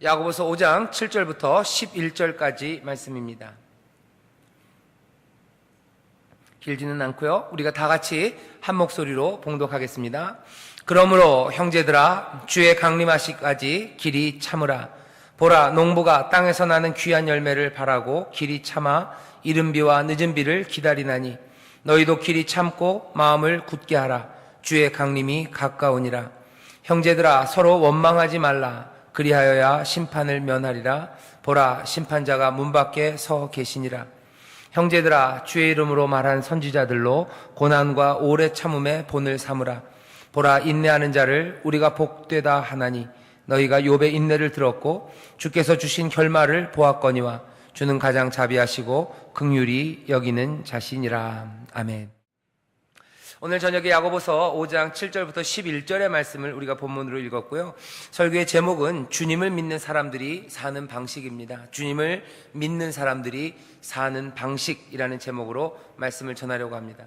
야고보서 5장 7절부터 11절까지 말씀입니다. 길지는 않고요. 우리가 다 같이 한 목소리로 봉독하겠습니다. 그러므로 형제들아, 주의 강림하시기까지 길이 참으라. 보라, 농부가 땅에서 나는 귀한 열매를 바라고 길이 참아 이른 비와 늦은 비를 기다리나니 너희도 길이 참고 마음을 굳게 하라. 주의 강림이 가까우니라. 형제들아, 서로 원망하지 말라. 그리하여야 심판을 면하리라. 보라, 심판자가 문 밖에 서 계시니라. 형제들아, 주의 이름으로 말한 선지자들로 고난과 오래 참음의 본을 삼으라. 보라, 인내하는 자를 우리가 복되다 하나니 너희가 욥의 인내를 들었고 주께서 주신 결말을 보았거니와 주는 가장 자비하시고 긍휼히 여기는 자신이라. 아멘. 오늘 저녁에 야고보서 5장 7절부터 11절의 말씀을 우리가 본문으로 읽었고요. 설교의 제목은 주님을 믿는 사람들이 사는 방식입니다. 주님을 믿는 사람들이 사는 방식이라는 제목으로 말씀을 전하려고 합니다.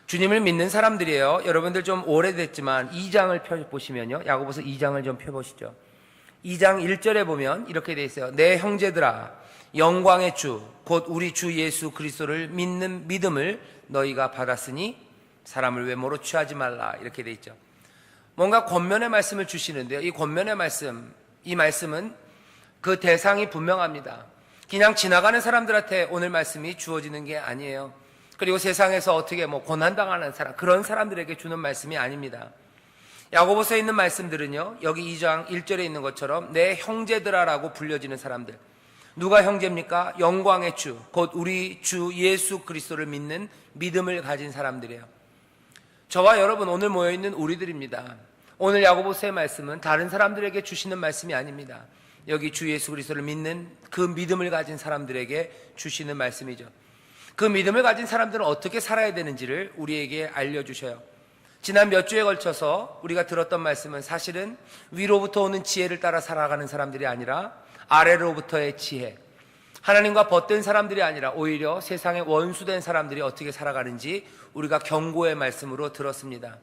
주님을 믿는 사람들이에요. 여러분들 좀 오래됐지만 2장을 펴보시면요. 야고보서 2장을 좀 펴보시죠. 2장 1절에 보면 이렇게 되어 있어요. 내 형제들아, 영광의 주, 곧 우리 주 예수 그리스도를 믿는 믿음을 너희가 받았으니 사람을 외모로 취하지 말라. 이렇게 돼 있죠. 뭔가 권면의 말씀을 주시는데요. 이 권면의 말씀, 이 말씀은 그 대상이 분명합니다. 그냥 지나가는 사람들한테 오늘 말씀이 주어지는 게 아니에요. 그리고 세상에서 어떻게 고난당하는 사람, 그런 사람들에게 주는 말씀이 아닙니다. 야고보서에 있는 말씀들은요, 여기 2장 1절에 있는 것처럼 내 형제들아라고 불려지는 사람들. 누가 형제입니까? 영광의 주, 곧 우리 주 예수 그리스도를 믿는 믿음을 가진 사람들이에요. 저와 여러분, 오늘 모여있는 우리들입니다. 오늘 야고보서의 말씀은 다른 사람들에게 주시는 말씀이 아닙니다. 여기 주 예수 그리스도를 믿는 그 믿음을 가진 사람들에게 주시는 말씀이죠. 그 믿음을 가진 사람들은 어떻게 살아야 되는지를 우리에게 알려주셔요. 지난 몇 주에 걸쳐서 우리가 들었던 말씀은 사실은 위로부터 오는 지혜를 따라 살아가는 사람들이 아니라 아래로부터의 지혜, 하나님과 벗된 사람들이 아니라 오히려 세상의 원수된 사람들이 어떻게 살아가는지 우리가 경고의 말씀으로 들었습니다.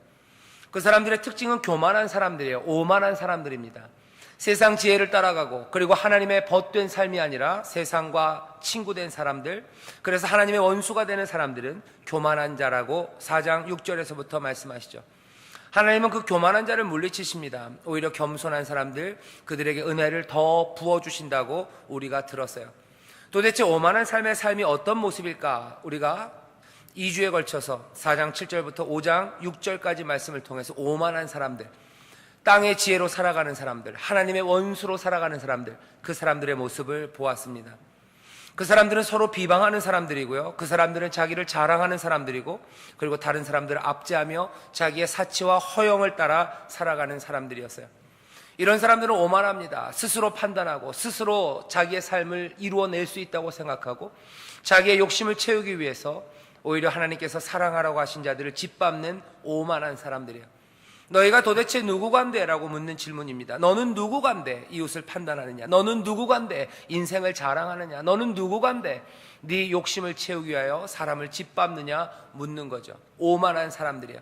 그 사람들의 특징은 교만한 사람들이에요. 오만한 사람들입니다. 세상 지혜를 따라가고, 그리고 하나님의 벗된 삶이 아니라 세상과 친구된 사람들, 그래서 하나님의 원수가 되는 사람들은 교만한 자라고 4장 6절에서부터 말씀하시죠. 하나님은 그 교만한 자를 물리치십니다. 오히려 겸손한 사람들, 그들에게 은혜를 더 부어주신다고 우리가 들었어요. 도대체 오만한 삶의 삶이 어떤 모습일까? 우리가 2주에 걸쳐서 4장 7절부터 5장 6절까지 말씀을 통해서 오만한 사람들, 땅의 지혜로 살아가는 사람들, 하나님의 원수로 살아가는 사람들, 그 사람들의 모습을 보았습니다. 그 사람들은 서로 비방하는 사람들이고요. 그 사람들은 자기를 자랑하는 사람들이고, 그리고 다른 사람들을 압제하며 자기의 사치와 허영을 따라 살아가는 사람들이었어요. 이런 사람들은 오만합니다. 스스로 판단하고 스스로 자기의 삶을 이루어낼 수 있다고 생각하고 자기의 욕심을 채우기 위해서 오히려 하나님께서 사랑하라고 하신 자들을 짓밟는 오만한 사람들이에요. 너희가 도대체 누구간데? 라고 묻는 질문입니다. 너는 누구간데 이웃을 판단하느냐? 너는 누구간데 인생을 자랑하느냐? 너는 누구간데 네 욕심을 채우기 위하여 사람을 짓밟느냐? 묻는 거죠. 오만한 사람들이에요.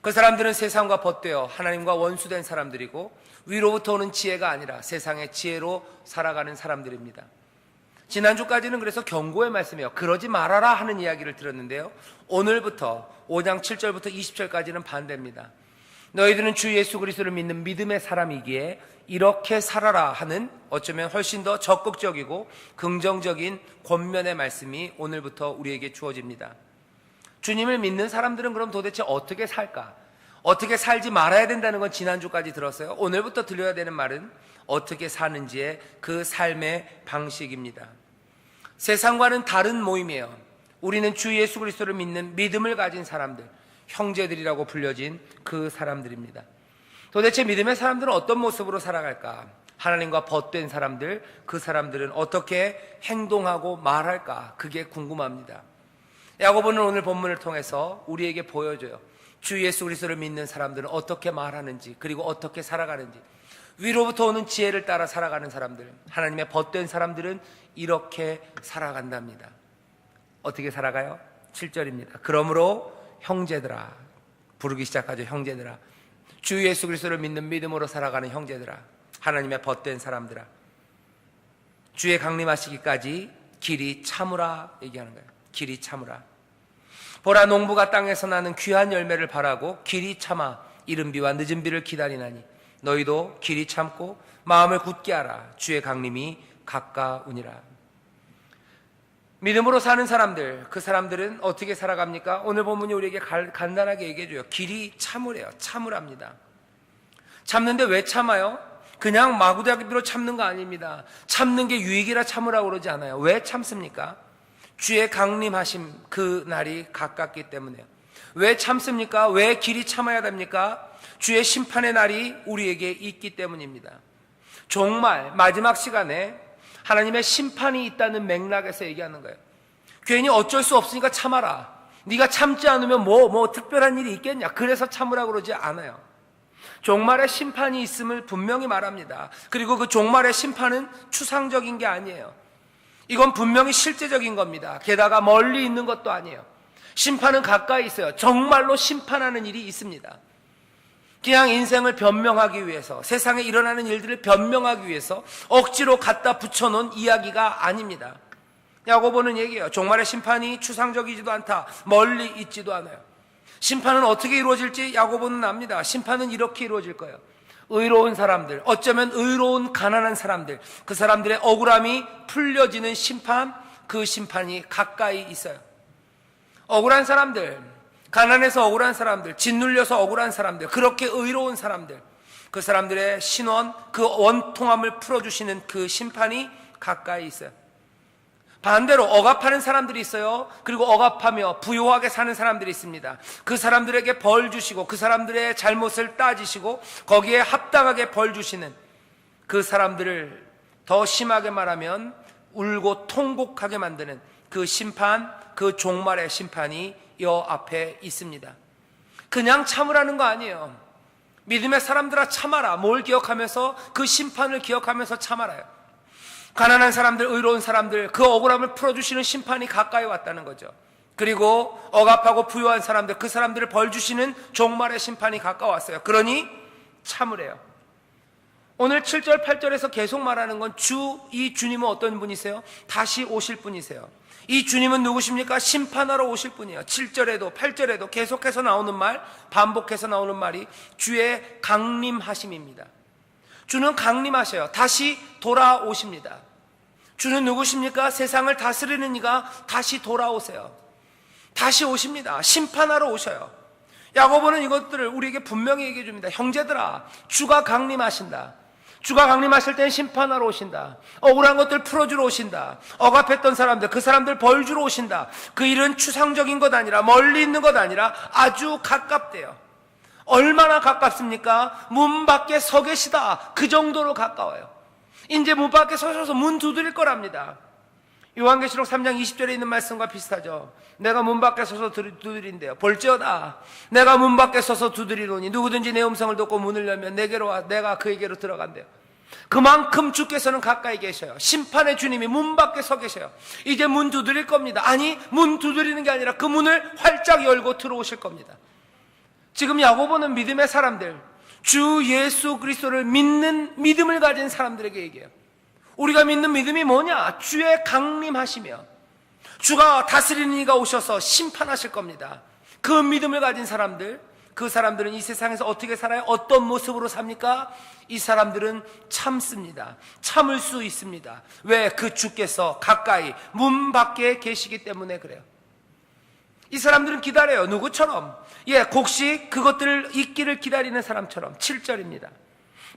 그 사람들은 세상과 벗되어 하나님과 원수된 사람들이고 위로부터 오는 지혜가 아니라 세상의 지혜로 살아가는 사람들입니다. 지난주까지는 그래서 경고의 말씀이에요. 그러지 말아라 하는 이야기를 들었는데요, 오늘부터 5장 7절부터 20절까지는 반대입니다. 너희들은 주 예수 그리스도를 믿는 믿음의 사람이기에 이렇게 살아라 하는, 어쩌면 훨씬 더 적극적이고 긍정적인 권면의 말씀이 오늘부터 우리에게 주어집니다. 주님을 믿는 사람들은 그럼 도대체 어떻게 살까? 어떻게 살지 말아야 된다는 건 지난주까지 들었어요. 오늘부터 들려야 되는 말은 어떻게 사는지의 그 삶의 방식입니다. 세상과는 다른 모임이에요. 우리는 주 예수 그리스도를 믿는 믿음을 가진 사람들, 형제들이라고 불려진 그 사람들입니다. 도대체 믿음의 사람들은 어떤 모습으로 살아갈까? 하나님과 벗된 사람들, 그 사람들은 어떻게 행동하고 말할까? 그게 궁금합니다. 야고보는 오늘 본문을 통해서 우리에게 보여줘요. 주 예수 그리스도를 믿는 사람들은 어떻게 말하는지, 그리고 어떻게 살아가는지. 위로부터 오는 지혜를 따라 살아가는 사람들, 하나님의 벗된 사람들은 이렇게 살아간답니다. 어떻게 살아가요? 7절입니다. 그러므로 형제들아, 부르기 시작하죠. 형제들아, 주 예수 그리스도를 믿는 믿음으로 살아가는 형제들아. 하나님의 벗된 사람들아, 주의 강림하시기까지 길이 참으라 얘기하는 거예요. 길이 참으라. 보라, 농부가 땅에서 나는 귀한 열매를 바라고 길이 참아 이른 비와 늦은 비를 기다리나니 너희도 길이 참고 마음을 굳게 하라. 주의 강림이 가까우니라. 믿음으로 사는 사람들, 그 사람들은 어떻게 살아갑니까? 오늘 본문이 우리에게 간단하게 얘기해줘요. 길이 참으래요. 참으랍니다. 참는데 왜 참아요? 그냥 마구잡이로 참는 거 아닙니다. 참는 게 유익이라 참으라고 그러지 않아요. 왜 참습니까? 주의 강림하심 그 날이 가깝기 때문에요. 왜 참습니까? 왜 길이 참아야 됩니까? 주의 심판의 날이 우리에게 있기 때문입니다. 정말 마지막 시간에 하나님의 심판이 있다는 맥락에서 얘기하는 거예요. 괜히 어쩔 수 없으니까 참아라. 네가 참지 않으면 뭐 특별한 일이 있겠냐, 그래서 참으라고 그러지 않아요. 종말의 심판이 있음을 분명히 말합니다. 그리고 그 종말의 심판은 추상적인 게 아니에요. 이건 분명히 실제적인 겁니다. 게다가 멀리 있는 것도 아니에요. 심판은 가까이 있어요. 정말로 심판하는 일이 있습니다. 그냥 인생을 변명하기 위해서, 세상에 일어나는 일들을 변명하기 위해서 억지로 갖다 붙여놓은 이야기가 아닙니다. 야고보는 얘기해요. 종말의 심판이 추상적이지도 않다, 멀리 있지도 않아요. 심판은 어떻게 이루어질지 야고보는 압니다. 심판은 이렇게 이루어질 거예요. 의로운 사람들, 어쩌면 의로운 가난한 사람들, 그 사람들의 억울함이 풀려지는 심판, 그 심판이 가까이 있어요. 억울한 사람들, 가난해서 억울한 사람들, 짓눌려서 억울한 사람들, 그렇게 의로운 사람들, 그 사람들의 신원, 그 원통함을 풀어주시는 그 심판이 가까이 있어요. 반대로 억압하는 사람들이 있어요. 그리고 억압하며 부요하게 사는 사람들이 있습니다. 그 사람들에게 벌 주시고 그 사람들의 잘못을 따지시고 거기에 합당하게 벌 주시는 그 사람들을 더 심하게 말하면 울고 통곡하게 만드는 그 심판, 그 종말의 심판이 여 앞에 있습니다. 그냥 참으라는 거 아니에요. 믿음의 사람들아 참아라. 뭘 기억하면서? 그 심판을 기억하면서 참아라요. 가난한 사람들, 의로운 사람들, 그 억울함을 풀어주시는 심판이 가까이 왔다는 거죠. 그리고 억압하고 부유한 사람들, 그 사람들을 벌주시는 종말의 심판이 가까웠어요. 그러니 참으래요. 오늘 7절 8절에서 계속 말하는 건 이 주님은 어떤 분이세요? 다시 오실 분이세요. 이 주님은 누구십니까? 심판하러 오실 분이에요. 7절에도 8절에도 계속해서 나오는 말, 반복해서 나오는 말이 주의 강림하심입니다. 주는 강림하셔요. 다시 돌아오십니다. 주는 누구십니까? 세상을 다스리는 이가 다시 돌아오세요. 다시 오십니다. 심판하러 오셔요. 야고보는 이것들을 우리에게 분명히 얘기해 줍니다. 형제들아, 주가 강림하신다. 주가 강림하실 땐 심판하러 오신다. 억울한 것들 풀어주러 오신다. 억압했던 사람들, 그 사람들 벌 주러 오신다. 그 일은 추상적인 것 아니라, 멀리 있는 것 아니라 아주 가깝대요. 얼마나 가깝습니까? 문 밖에 서 계시다. 그 정도로 가까워요. 이제 문 밖에 서셔서 문 두드릴 거랍니다. 요한계시록 3장 20절에 있는 말씀과 비슷하죠. 내가 문 밖에 서서 두드린대요. 볼지어다 내가 문 밖에 서서 두드리노니 누구든지 내 음성을 듣고 문을 열면 내게로 와 내가 그에게로 들어간대요. 그만큼 주께서는 가까이 계셔요. 심판의 주님이 문 밖에 서 계셔요. 이제 문 두드릴 겁니다. 아니, 문 두드리는 게 아니라 그 문을 활짝 열고 들어오실 겁니다. 지금 야고보는 믿음의 사람들, 주 예수 그리스도를 믿는 믿음을 가진 사람들에게 얘기해요. 우리가 믿는 믿음이 뭐냐? 주의 강림하시며 주가 다스리는 이가 오셔서 심판하실 겁니다. 그 믿음을 가진 사람들, 그 사람들은 이 세상에서 어떻게 살아요? 어떤 모습으로 삽니까? 이 사람들은 참습니다. 참을 수 있습니다. 왜? 그 주께서 가까이 문 밖에 계시기 때문에 그래요. 이 사람들은 기다려요. 누구처럼? 곡식 그것들을 익기를 기다리는 사람처럼. 7절입니다.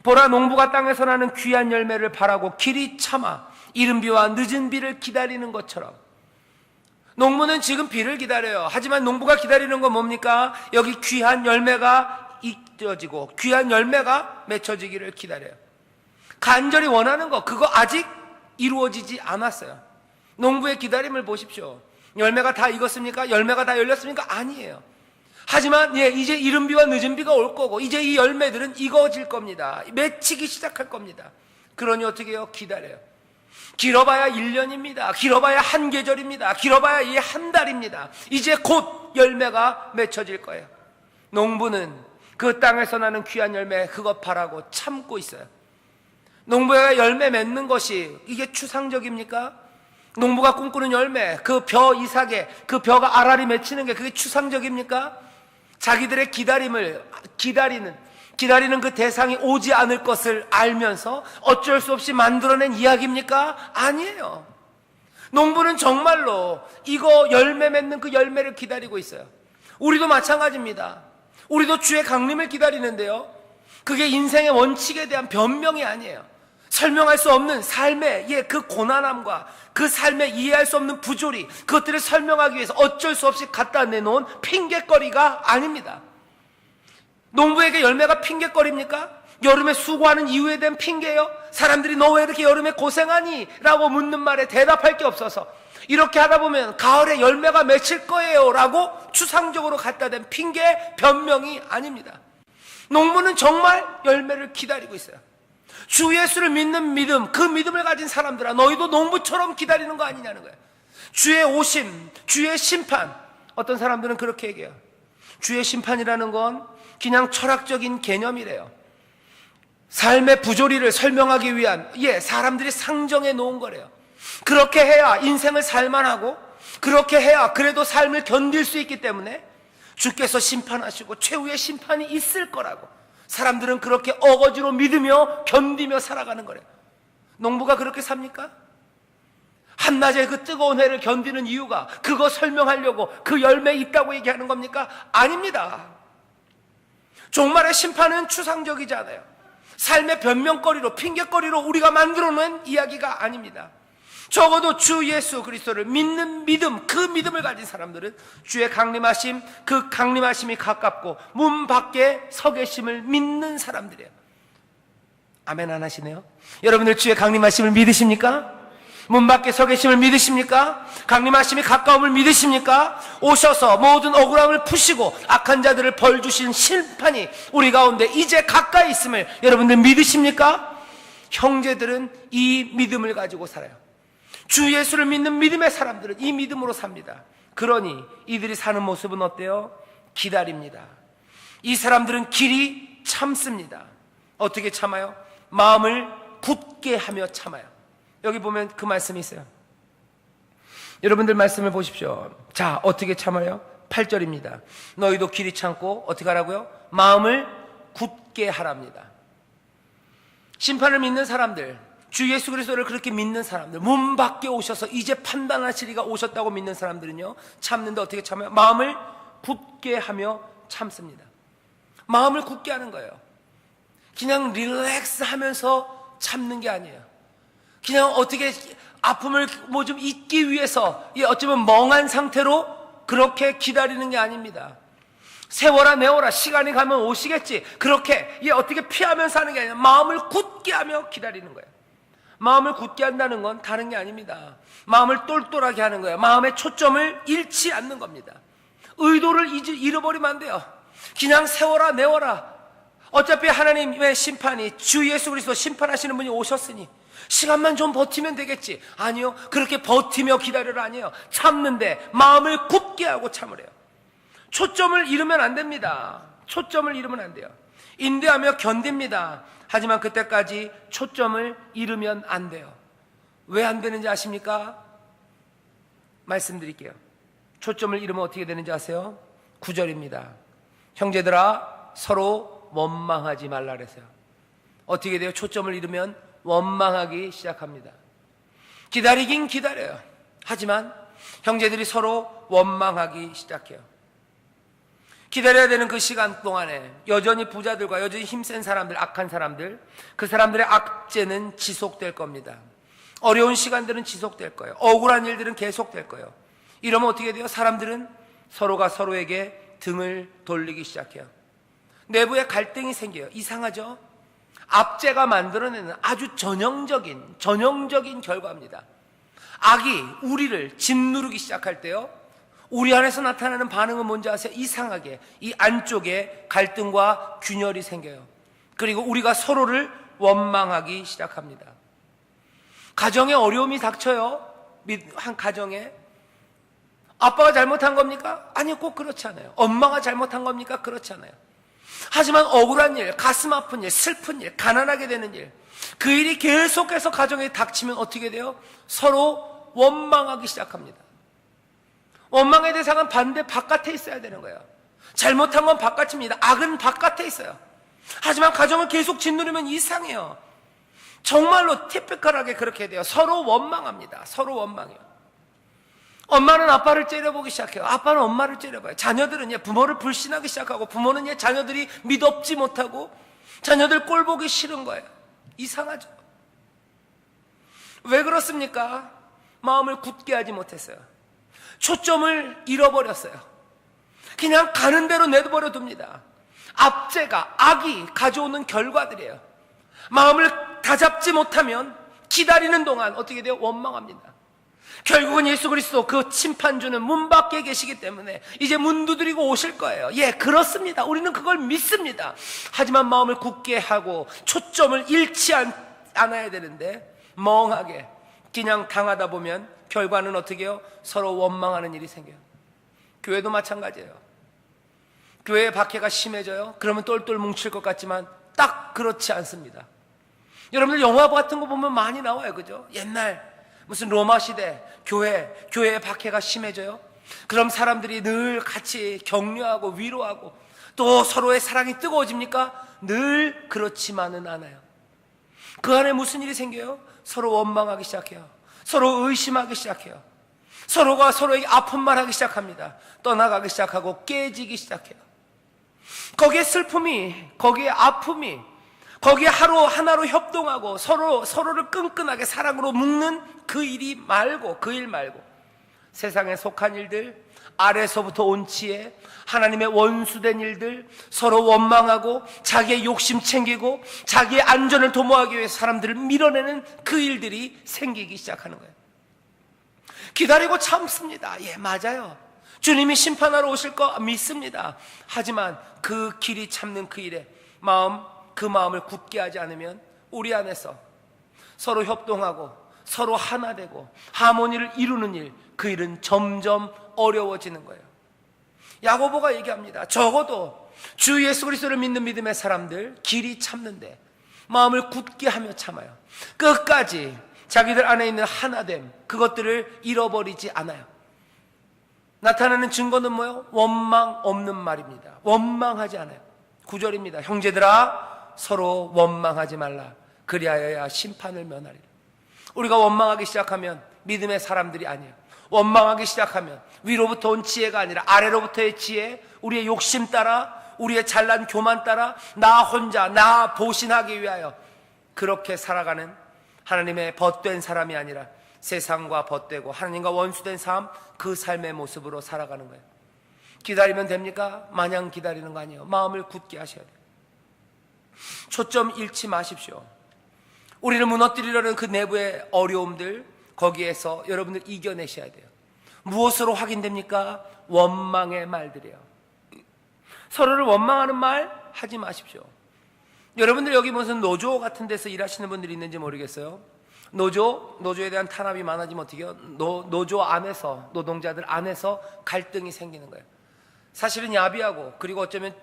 보라, 농부가 땅에서 나는 귀한 열매를 바라고 길이 참아 이른 비와 늦은 비를 기다리는 것처럼. 농부는 지금 비를 기다려요. 하지만 농부가 기다리는 건 뭡니까? 여기 귀한 열매가 익혀지고 귀한 열매가 맺혀지기를 기다려요. 간절히 원하는 거, 그거 아직 이루어지지 않았어요. 농부의 기다림을 보십시오. 열매가 다 익었습니까? 열매가 다 열렸습니까? 아니에요. 하지만 이제 이른 비와 늦은 비가 올 거고 이제 이 열매들은 익어질 겁니다. 맺히기 시작할 겁니다. 그러니 어떻게 해요? 기다려요. 길어봐야 1년입니다. 길어봐야 한 계절입니다. 길어봐야 이 한 달입니다. 이제 곧 열매가 맺혀질 거예요. 농부는 그 땅에서 나는 귀한 열매 그것 바라고 참고 있어요. 농부가 열매 맺는 것이 이게 추상적입니까? 농부가 꿈꾸는 열매, 그 벼 이삭에 그 벼가 알알이 맺히는 게 그게 추상적입니까? 자기들의 기다리는 그 대상이 오지 않을 것을 알면서 어쩔 수 없이 만들어낸 이야기입니까? 아니에요. 농부는 정말로 이거 열매 맺는 그 열매를 기다리고 있어요. 우리도 마찬가지입니다. 우리도 주의 강림을 기다리는데요, 그게 인생의 원칙에 대한 변명이 아니에요. 설명할 수 없는 삶의 그 고난함과 그 삶의 이해할 수 없는 부조리, 그것들을 설명하기 위해서 어쩔 수 없이 갖다 내놓은 핑계거리가 아닙니다. 농부에게 열매가 핑계거리입니까? 여름에 수고하는 이유에 대한 핑계예요? 사람들이 너 왜 이렇게 여름에 고생하니? 라고 묻는 말에 대답할 게 없어서 이렇게 하다 보면 가을에 열매가 맺힐 거예요 라고 추상적으로 갖다 댄 핑계, 변명이 아닙니다. 농부는 정말 열매를 기다리고 있어요. 주 예수를 믿는 믿음, 그 믿음을 가진 사람들아, 너희도 농부처럼 기다리는 거 아니냐는 거예요. 주의 오심, 주의 심판. 어떤 사람들은 그렇게 얘기해요. 주의 심판이라는 건 그냥 철학적인 개념이래요. 삶의 부조리를 설명하기 위한 사람들이 상정해 놓은 거래요. 그렇게 해야 인생을 살만하고, 그렇게 해야 그래도 삶을 견딜 수 있기 때문에 주께서 심판하시고 최후의 심판이 있을 거라고 사람들은 그렇게 어거지로 믿으며 견디며 살아가는 거래요. 농부가 그렇게 삽니까? 한낮에 그 뜨거운 해를 견디는 이유가 그거 설명하려고 그 열매 있다고 얘기하는 겁니까? 아닙니다. 종말의 심판은 추상적이지 않아요. 삶의 변명거리로, 핑계거리로 우리가 만들어놓은 이야기가 아닙니다. 적어도 주 예수 그리스도를 믿는 믿음, 그 믿음을 가진 사람들은 주의 강림하심, 그 강림하심이 가깝고 문 밖에 서 계심을 믿는 사람들이에요. 아멘 안 하시네요? 여러분들 주의 강림하심을 믿으십니까? 문 밖에 서 계심을 믿으십니까? 강림하심이 가까움을 믿으십니까? 오셔서 모든 억울함을 푸시고 악한 자들을 벌 주신 심판이 우리 가운데 이제 가까이 있음을 여러분들 믿으십니까? 형제들은 이 믿음을 가지고 살아요. 주 예수를 믿는 믿음의 사람들은 이 믿음으로 삽니다. 그러니 이들이 사는 모습은 어때요? 기다립니다. 이 사람들은 길이 참습니다. 어떻게 참아요? 마음을 굳게 하며 참아요. 여기 보면 그 말씀이 있어요. 여러분들 말씀을 보십시오. 자, 어떻게 참아요? 8절입니다. 너희도 길이 참고 어떻게 하라고요? 마음을 굳게 하랍니다. 심판을 믿는 사람들, 주 예수 그리스도를 그렇게 믿는 사람들, 문 밖에 오셔서 이제 판단하시리가 오셨다고 믿는 사람들은요, 참는데 어떻게 참아요? 마음을 굳게 하며 참습니다. 마음을 굳게 하는 거예요. 그냥 릴렉스 하면서 참는 게 아니에요. 그냥 어떻게 아픔을 뭐 좀 잊기 위해서 어쩌면 멍한 상태로 그렇게 기다리는 게 아닙니다. 세워라 내워라 시간이 가면 오시겠지, 그렇게 어떻게 피하면서 하는 게 아니라 마음을 굳게 하며 기다리는 거예요. 마음을 굳게 한다는 건 다른 게 아닙니다. 마음을 똘똘하게 하는 거예요. 마음의 초점을 잃지 않는 겁니다. 의도를 잃어버리면 안 돼요. 그냥 세워라 내워라, 어차피 하나님의 심판이, 주 예수 그리스도 심판하시는 분이 오셨으니 시간만 좀 버티면 되겠지. 아니요, 그렇게 버티며 기다려라 아니에요. 참는데 마음을 굳게 하고 참으래요. 초점을 잃으면 안 됩니다. 초점을 잃으면 안 돼요. 인내하며 견딥니다. 하지만 그때까지 초점을 잃으면 안 돼요. 왜 안 되는지 아십니까? 말씀드릴게요. 초점을 잃으면 어떻게 되는지 아세요? 9절입니다. 형제들아 서로 원망하지 말라 그랬어요. 어떻게 돼요? 초점을 잃으면 원망하기 시작합니다. 기다리긴 기다려요. 하지만 형제들이 서로 원망하기 시작해요. 기다려야 되는 그 시간 동안에 여전히 부자들과 여전히 힘센 사람들, 악한 사람들, 그 사람들의 악재는 지속될 겁니다. 어려운 시간들은 지속될 거예요. 억울한 일들은 계속될 거예요. 이러면 어떻게 돼요? 사람들은 서로가 서로에게 등을 돌리기 시작해요. 내부에 갈등이 생겨요. 이상하죠? 압제가 만들어내는 아주 전형적인 결과입니다. 악이 우리를 짓누르기 시작할 때요, 우리 안에서 나타나는 반응은 뭔지 아세요? 이상하게 이 안쪽에 갈등과 균열이 생겨요. 그리고 우리가 서로를 원망하기 시작합니다. 가정에 어려움이 닥쳐요. 한 가정에 아빠가 잘못한 겁니까? 아니요, 꼭 그렇지 않아요. 엄마가 잘못한 겁니까? 그렇지 않아요. 하지만 억울한 일, 가슴 아픈 일, 슬픈 일, 가난하게 되는 일, 그 일이 계속해서 가정에 닥치면 어떻게 돼요? 서로 원망하기 시작합니다. 원망의 대상은 반대 바깥에 있어야 되는 거예요. 잘못한 건 바깥입니다. 악은 바깥에 있어요. 하지만 가정을 계속 짓누르면 이상해요. 정말로 티피컬하게 그렇게 돼요. 서로 원망합니다. 서로 원망해요. 엄마는 아빠를 째려보기 시작해요. 아빠는 엄마를 째려봐요. 자녀들은 부모를 불신하기 시작하고, 부모는 자녀들이 믿업지 못하고, 자녀들 꼴 보기 싫은 거예요. 이상하죠? 왜 그렇습니까? 마음을 굳게 하지 못했어요. 초점을 잃어버렸어요. 그냥 가는 대로 내버려 둡니다. 압제가, 악이 가져오는 결과들이에요. 마음을 다잡지 못하면 기다리는 동안 어떻게 돼요? 원망합니다. 결국은 예수 그리스도 그 심판주는 문 밖에 계시기 때문에 이제 문 두드리고 오실 거예요. 예, 그렇습니다. 우리는 그걸 믿습니다. 하지만 마음을 굳게 하고 초점을 잃지 않아야 되는데, 멍하게 그냥 당하다 보면 결과는 어떻게 해요? 서로 원망하는 일이 생겨요. 교회도 마찬가지예요. 교회의 박해가 심해져요. 그러면 똘똘 뭉칠 것 같지만 딱 그렇지 않습니다. 여러분들 영화 같은 거 보면 많이 나와요. 그죠? 옛날 무슨 로마 시대 교회의 박해가 심해져요. 그럼 사람들이 늘 같이 격려하고 위로하고 또 서로의 사랑이 뜨거워집니까? 늘 그렇지만은 않아요. 그 안에 무슨 일이 생겨요? 서로 원망하기 시작해요. 서로 의심하기 시작해요. 서로가 서로에게 아픈 말 하기 시작합니다. 떠나가기 시작하고 깨지기 시작해요. 거기에 슬픔이, 거기에 아픔이, 거기에 하나로 협동하고 서로를 끈끈하게 사랑으로 묶는 그 일 말고 세상에 속한 일들, 아래서부터 온 지혜, 하나님의 원수된 일들, 서로 원망하고 자기의 욕심 챙기고 자기의 안전을 도모하기 위해 사람들을 밀어내는 그 일들이 생기기 시작하는 거예요. 기다리고 참습니다. 예, 맞아요. 주님이 심판하러 오실 거 믿습니다. 하지만 그 길이 참는 그 일에 그 마음을 굳게 하지 않으면 우리 안에서 서로 협동하고 서로 하나 되고 하모니를 이루는 일, 그 일은 점점 어려워지는 거예요. 야고보가 얘기합니다. 적어도 주 예수 그리스도를 믿는 믿음의 사람들 길이 참는데 마음을 굳게 하며 참아요. 끝까지 자기들 안에 있는 하나됨, 그것들을 잃어버리지 않아요. 나타나는 증거는 뭐예요? 원망 없는 말입니다. 원망하지 않아요. 9절입니다. 형제들아 서로 원망하지 말라. 그리하여야 심판을 면하리라. 우리가 원망하기 시작하면 믿음의 사람들이 아니에요. 원망하기 시작하면 위로부터 온 지혜가 아니라 아래로부터의 지혜, 우리의 욕심 따라, 우리의 잘난 교만 따라 나 혼자 나 보신하기 위하여 그렇게 살아가는 하나님의 벗된 사람이 아니라 세상과 벗되고 하나님과 원수된 삶, 그 삶의 모습으로 살아가는 거예요. 기다리면 됩니까? 마냥 기다리는 거 아니에요. 마음을 굳게 하셔야 돼요. 초점 잃지 마십시오. 우리를 무너뜨리려는 그 내부의 어려움들, 거기에서 여러분들 이겨내셔야 돼요. 무엇으로 확인됩니까? 원망의 말들이에요. 서로를 원망하는 말 하지 마십시오. 여러분들 여기 무슨 노조 같은 데서 일하시는 분들이 있는지 모르겠어요. 노조에 대한 탄압이 많아지면 어떻게 해요? 노조 안에서, 노동자들 안에서 갈등이 생기는 거예요. 사실은 야비하고, 그리고 어쩌면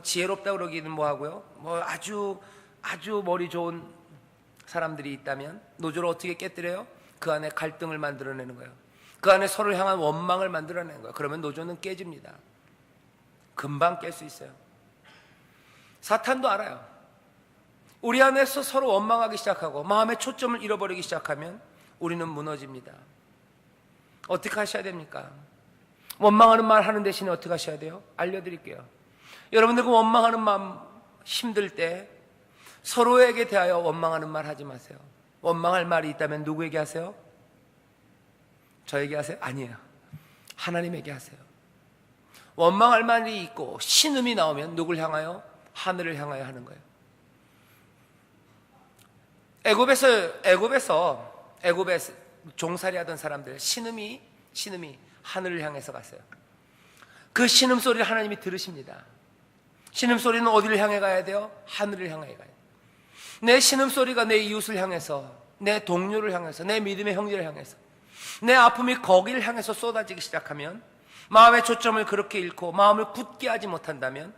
지혜롭다고 그러기는 뭐하고요, 아주 머리 좋은 사람들이 있다면 노조를 어떻게 깨뜨려요? 그 안에 갈등을 만들어내는 거예요. 그 안에 서로를 향한 원망을 만들어내는 거예요. 그러면 노조는 깨집니다. 금방 깰 수 있어요. 사탄도 알아요. 우리 안에서 서로 원망하기 시작하고 마음의 초점을 잃어버리기 시작하면 우리는 무너집니다. 어떻게 하셔야 됩니까? 원망하는 말 하는 대신에 어떻게 하셔야 돼요? 알려드릴게요. 여러분들 그 원망하는 마음 힘들 때 서로에게 대하여 원망하는 말 하지 마세요. 원망할 말이 있다면 누구에게 하세요? 저에게 하세요? 아니에요. 하나님에게 하세요. 원망할 말이 있고 신음이 나오면 누굴 향하여? 하늘을 향하여 하는 거예요. 애굽에 종살이 하던 사람들 신음이 하늘을 향해서 갔어요. 그 신음 소리를 하나님이 들으십니다. 신음 소리는 어디를 향해 가야 돼요? 하늘을 향해 가요. 내 신음 소리가 내 이웃을 향해서, 내 동료를 향해서, 내 믿음의 형제를 향해서, 내 아픔이 거기를 향해서 쏟아지기 시작하면, 마음의 초점을 그렇게 잃고 마음을 굳게 하지 못한다면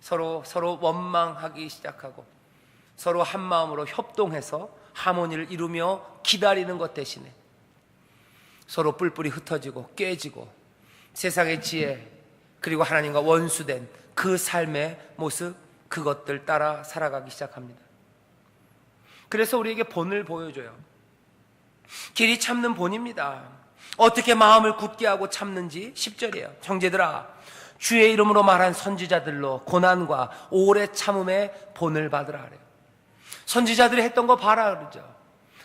서로 원망하기 시작하고 서로 한 마음으로 협동해서 하모니를 이루며 기다리는 것 대신에 서로 뿔뿔이 흩어지고 깨지고 세상의 지혜 그리고 하나님과 원수된 그 삶의 모습, 그것들 따라 살아가기 시작합니다. 그래서 우리에게 본을 보여줘요. 길이 참는 본입니다. 어떻게 마음을 굳게 하고 참는지 10절이에요. 형제들아, 주의 이름으로 말한 선지자들로 고난과 오래 참음의 본을 받으라 그래요. 선지자들이 했던 거 봐라 그러죠.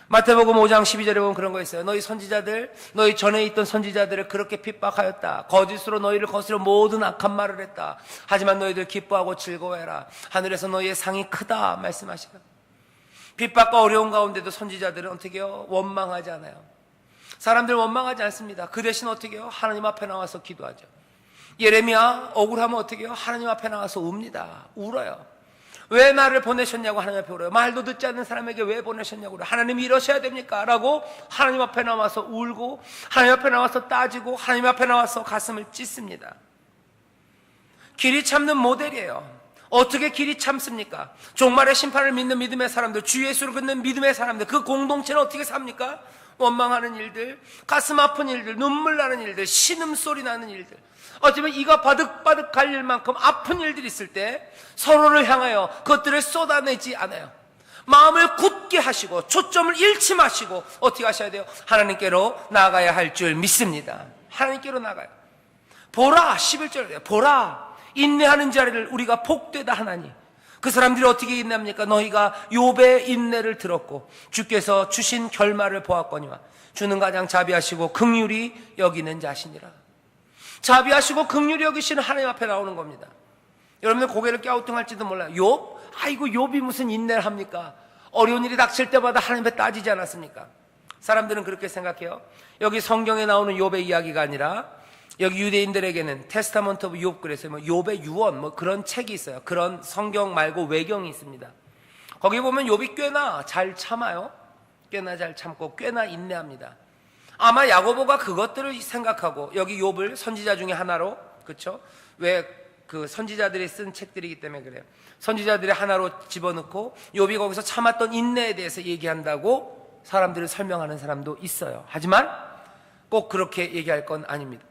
마태복음 5장 12절에 보면 그런 거 있어요. 너희 선지자들, 너희 전에 있던 선지자들을 그렇게 핍박하였다. 거짓으로 너희를 거스려 모든 악한 말을 했다. 하지만 너희들 기뻐하고 즐거워해라. 하늘에서 너희의 상이 크다 말씀하시고, 핍박과 어려운 가운데도 선지자들은 어떻게 해요? 원망하지 않아요. 사람들 원망하지 않습니다. 그 대신 어떻게 해요? 하나님 앞에 나와서 기도하죠. 예레미야 억울하면 어떻게 해요? 하나님 앞에 나와서 웁니다. 울어요. 왜 나를 보내셨냐고 하나님 앞에 울어요. 말도 듣지 않는 사람에게 왜 보내셨냐고 그래요. 하나님이 이러셔야 됩니까? 라고 하나님 앞에 나와서 울고, 하나님 앞에 나와서 따지고, 하나님 앞에 나와서 가슴을 찢습니다. 길이 참는 모델이에요. 어떻게 길이 참습니까? 종말의 심판을 믿는 믿음의 사람들, 주 예수를 믿는 믿음의 사람들, 그 공동체는 어떻게 삽니까? 원망하는 일들, 가슴 아픈 일들, 눈물 나는 일들, 신음소리 나는 일들, 어쩌면 이가 바득바득 갈릴 만큼 아픈 일들이 있을 때 서로를 향하여 그것들을 쏟아내지 않아요. 마음을 굳게 하시고 초점을 잃지 마시고 어떻게 하셔야 돼요? 하나님께로 나가야 할 줄 믿습니다. 하나님께로 나가요. 보라, 11절에 보라, 인내하는 자를 우리가 복되다 하나니. 그 사람들이 어떻게 인내합니까? 너희가 욥의 인내를 들었고 주께서 주신 결말을 보았거니와 주는 가장 자비하시고 긍휼히 여기는 자시니라. 자비하시고 긍휼히 여기시는 하나님 앞에 나오는 겁니다. 여러분들 고개를 갸우뚱할지도 몰라요. 욥? 아이고 욥이 무슨 인내를 합니까? 어려운 일이 닥칠 때마다 하나님 앞에 따지지 않았습니까? 사람들은 그렇게 생각해요. 여기 성경에 나오는 욥의 이야기가 아니라 여기 유대인들에게는 테스타먼트 오브 욥, 그래서 뭐 욥의 유언 뭐 그런 책이 있어요. 그런 성경 말고 외경이 있습니다. 거기 보면 욥이 꽤나 잘 참아요. 꽤나 잘 참고 꽤나 인내합니다. 아마 야고보가 그것들을 생각하고 여기 욥을 선지자 중에 하나로, 그렇죠? 왜 그 선지자들이 쓴 책들이기 때문에 그래요. 선지자들의 하나로 집어넣고 욥이 거기서 참았던 인내에 대해서 얘기한다고 사람들을 설명하는 사람도 있어요. 하지만 꼭 그렇게 얘기할 건 아닙니다.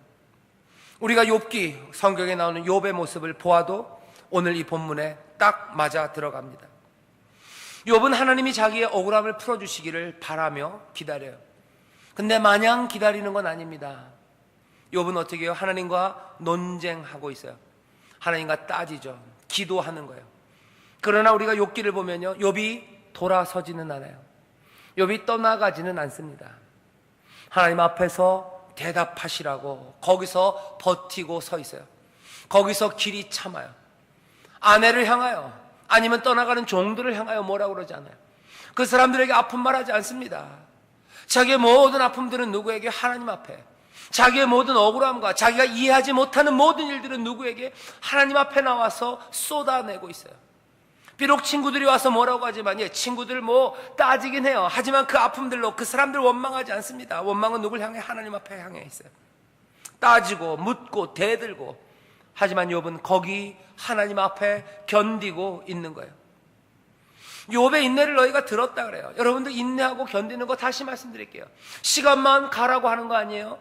우리가 욥기, 성경에 나오는 욥의 모습을 보아도 오늘 이 본문에 딱 맞아 들어갑니다. 욥은 하나님이 자기의 억울함을 풀어주시기를 바라며 기다려요. 근데 마냥 기다리는 건 아닙니다. 욥은 어떻게 해요? 하나님과 논쟁하고 있어요. 하나님과 따지죠. 기도하는 거예요. 그러나 우리가 욥기를 보면요, 욥이 돌아서지는 않아요. 욥이 떠나가지는 않습니다. 하나님 앞에서 대답하시라고 거기서 버티고 서 있어요. 거기서 길이 참아요. 아내를 향하여 아니면 떠나가는 종들을 향하여 뭐라고 그러지 않아요. 그 사람들에게 아픈 말 하지 않습니다. 자기의 모든 아픔들은 누구에게? 하나님 앞에. 자기의 모든 억울함과 자기가 이해하지 못하는 모든 일들은 누구에게? 하나님 앞에 나와서 쏟아내고 있어요. 비록 친구들이 와서 뭐라고 하지만, 예, 친구들 뭐 따지긴 해요. 하지만 그 아픔들로 그 사람들 원망하지 않습니다. 원망은 누굴 향해? 하나님 앞에 향해 있어요. 따지고 묻고 대들고. 하지만 욥은 거기 하나님 앞에 견디고 있는 거예요. 욥의 인내를 너희가 들었다 그래요. 여러분들 인내하고 견디는 거 다시 말씀드릴게요. 시간만 가라고 하는 거 아니에요.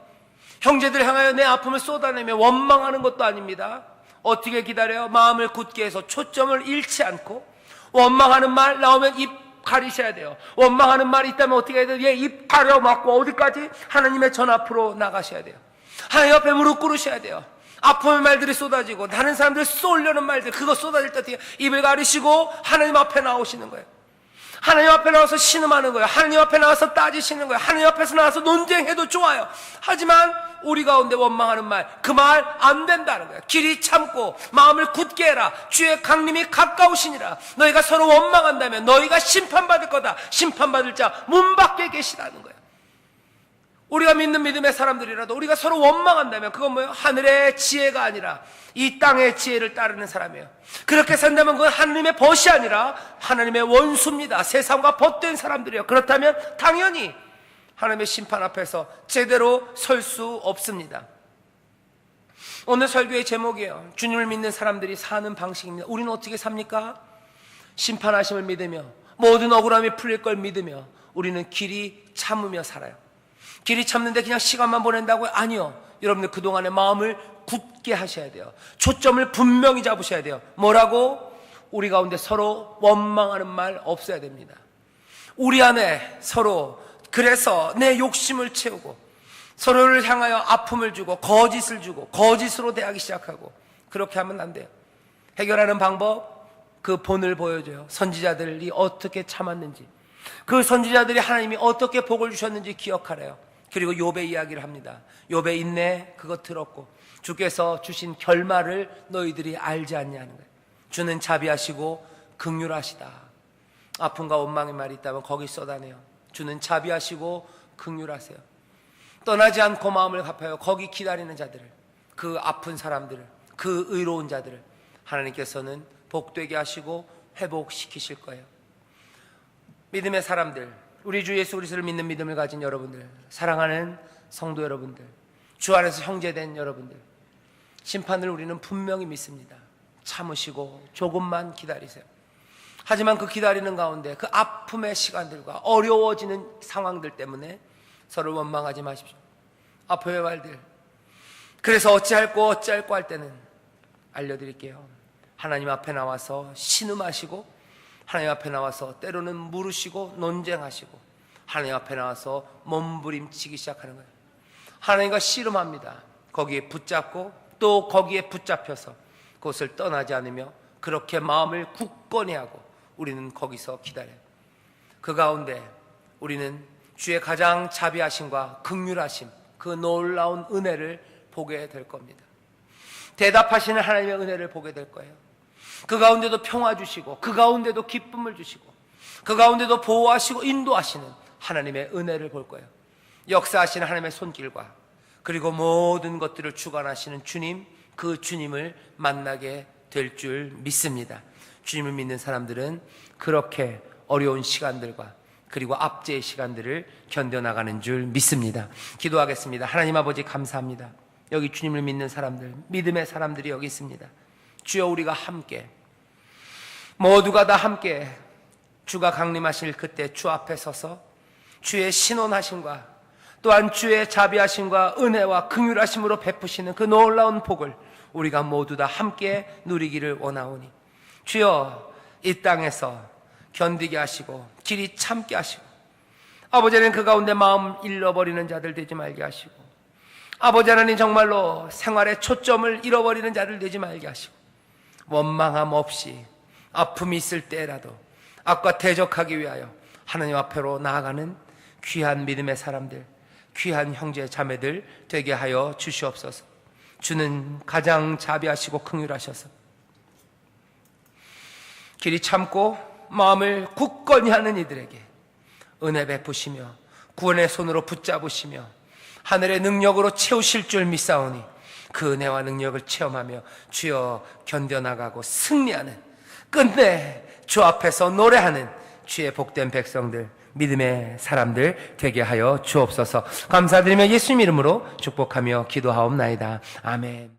형제들 향하여 내 아픔을 쏟아내며 원망하는 것도 아닙니다. 어떻게 기다려요? 마음을 굳게 해서 초점을 잃지 않고, 원망하는 말 나오면 입 가리셔야 돼요. 원망하는 말이 있다면 어떻게 해야 돼요? 예, 입 가려 막고 어디까지? 하나님의 전 앞으로 나가셔야 돼요. 하나님 앞에 무릎 꿇으셔야 돼요. 아픔의 말들이 쏟아지고 다른 사람들 쏘려는 말들, 그거 쏟아질 때 어떻게 입을 가리시고 하나님 앞에 나오시는 거예요. 하나님 앞에 나와서 신음하는 거예요. 하나님 앞에 나와서 따지시는 거예요. 하나님 앞에서 나와서 논쟁해도 좋아요. 하지만 우리 가운데 원망하는 말, 그 말 안 된다는 거예요. 길이 참고 마음을 굳게 해라. 주의 강림이 가까우시니라. 너희가 서로 원망한다면 너희가 심판받을 거다. 심판받을 자 문 밖에 계시다는 거예요. 우리가 믿는 믿음의 사람들이라도 우리가 서로 원망한다면 그건 뭐예요? 하늘의 지혜가 아니라 이 땅의 지혜를 따르는 사람이에요. 그렇게 산다면 그건 하나님의 벗이 아니라 하나님의 원수입니다. 세상과 벗된 사람들이에요. 그렇다면 당연히 하나님의 심판 앞에서 제대로 설 수 없습니다. 오늘 설교의 제목이에요. 주님을 믿는 사람들이 사는 방식입니다. 우리는 어떻게 삽니까? 심판하심을 믿으며 모든 억울함이 풀릴 걸 믿으며 우리는 길이 참으며 살아요. 길이 참는데 그냥 시간만 보낸다고요? 아니요. 여러분들 그동안의 마음을 굳게 하셔야 돼요. 초점을 분명히 잡으셔야 돼요. 뭐라고? 우리 가운데 서로 원망하는 말 없어야 됩니다. 우리 안에 서로 그래서 내 욕심을 채우고 서로를 향하여 아픔을 주고 거짓을 주고 거짓으로 대하기 시작하고 그렇게 하면 안 돼요. 해결하는 방법, 그 본을 보여줘요. 선지자들이 어떻게 참았는지, 그 선지자들이 하나님이 어떻게 복을 주셨는지 기억하래요. 그리고 욥의 이야기를 합니다. 욥의 인내, 그거 들었고 주께서 주신 결말을 너희들이 알지 않냐는 거예요. 주는 자비하시고 긍휼하시다. 아픔과 원망의 말이 있다면 거기 쏟아내요. 주는 자비하시고 긍휼하세요. 떠나지 않고 마음을 갚아요. 거기 기다리는 자들을, 그 아픈 사람들을, 그 의로운 자들을 하나님께서는 복되게 하시고 회복시키실 거예요. 믿음의 사람들, 우리 주 예수 그리스도를 믿는 믿음을 가진 여러분들, 사랑하는 성도 여러분들, 주 안에서 형제된 여러분들, 심판을 우리는 분명히 믿습니다. 참으시고 조금만 기다리세요. 하지만 그 기다리는 가운데 그 아픔의 시간들과 어려워지는 상황들 때문에 서로 원망하지 마십시오. 아픔의 말들, 그래서 어찌할꼬 할 때는 알려드릴게요. 하나님 앞에 나와서 신음하시고, 하나님 앞에 나와서 때로는 물으시고 논쟁하시고, 하나님 앞에 나와서 몸부림치기 시작하는 거예요. 하나님과 씨름합니다. 거기에 붙잡고 또 거기에 붙잡혀서 그것을 떠나지 않으며 그렇게 마음을 굳건히 하고 우리는 거기서 기다려요. 그 가운데 우리는 주의 가장 자비하심과 긍휼하심, 그 놀라운 은혜를 보게 될 겁니다. 대답하시는 하나님의 은혜를 보게 될 거예요. 그 가운데도 평화 주시고, 그 가운데도 기쁨을 주시고, 그 가운데도 보호하시고 인도하시는 하나님의 은혜를 볼 거예요. 역사하시는 하나님의 손길과 그리고 모든 것들을 주관하시는 주님, 그 주님을 만나게 될 줄 믿습니다. 주님을 믿는 사람들은 그렇게 어려운 시간들과 그리고 압제의 시간들을 견뎌나가는 줄 믿습니다. 기도하겠습니다. 하나님 아버지 감사합니다. 여기 주님을 믿는 사람들, 믿음의 사람들이 여기 있습니다. 주여, 우리가 함께, 모두가 다 함께 주가 강림하실 그때 주 앞에 서서 주의 신원하심과 또한 주의 자비하심과 은혜와 긍휼하심으로 베푸시는 그 놀라운 복을 우리가 모두 다 함께 누리기를 원하오니, 주여, 이 땅에서 견디게 하시고 길이 참게 하시고, 아버지 하나님 그 가운데 마음 잃어버리는 자들 되지 말게 하시고, 아버지 하나님 정말로 생활의 초점을 잃어버리는 자들 되지 말게 하시고, 원망함 없이 아픔이 있을 때라도 악과 대적하기 위하여 하나님 앞으로 나아가는 귀한 믿음의 사람들, 귀한 형제 자매들 되게 하여 주시옵소서. 주는 가장 자비하시고 긍휼하셔서 길이 참고 마음을 굳건히 하는 이들에게 은혜 베푸시며 구원의 손으로 붙잡으시며 하늘의 능력으로 채우실 줄 믿사오니, 그 은혜와 능력을 체험하며 주여 견뎌나가고 승리하는, 끝내 주 앞에서 노래하는 주의 복된 백성들, 믿음의 사람들 되게 하여 주옵소서. 감사드리며 예수님 이름으로 축복하며 기도하옵나이다. 아멘.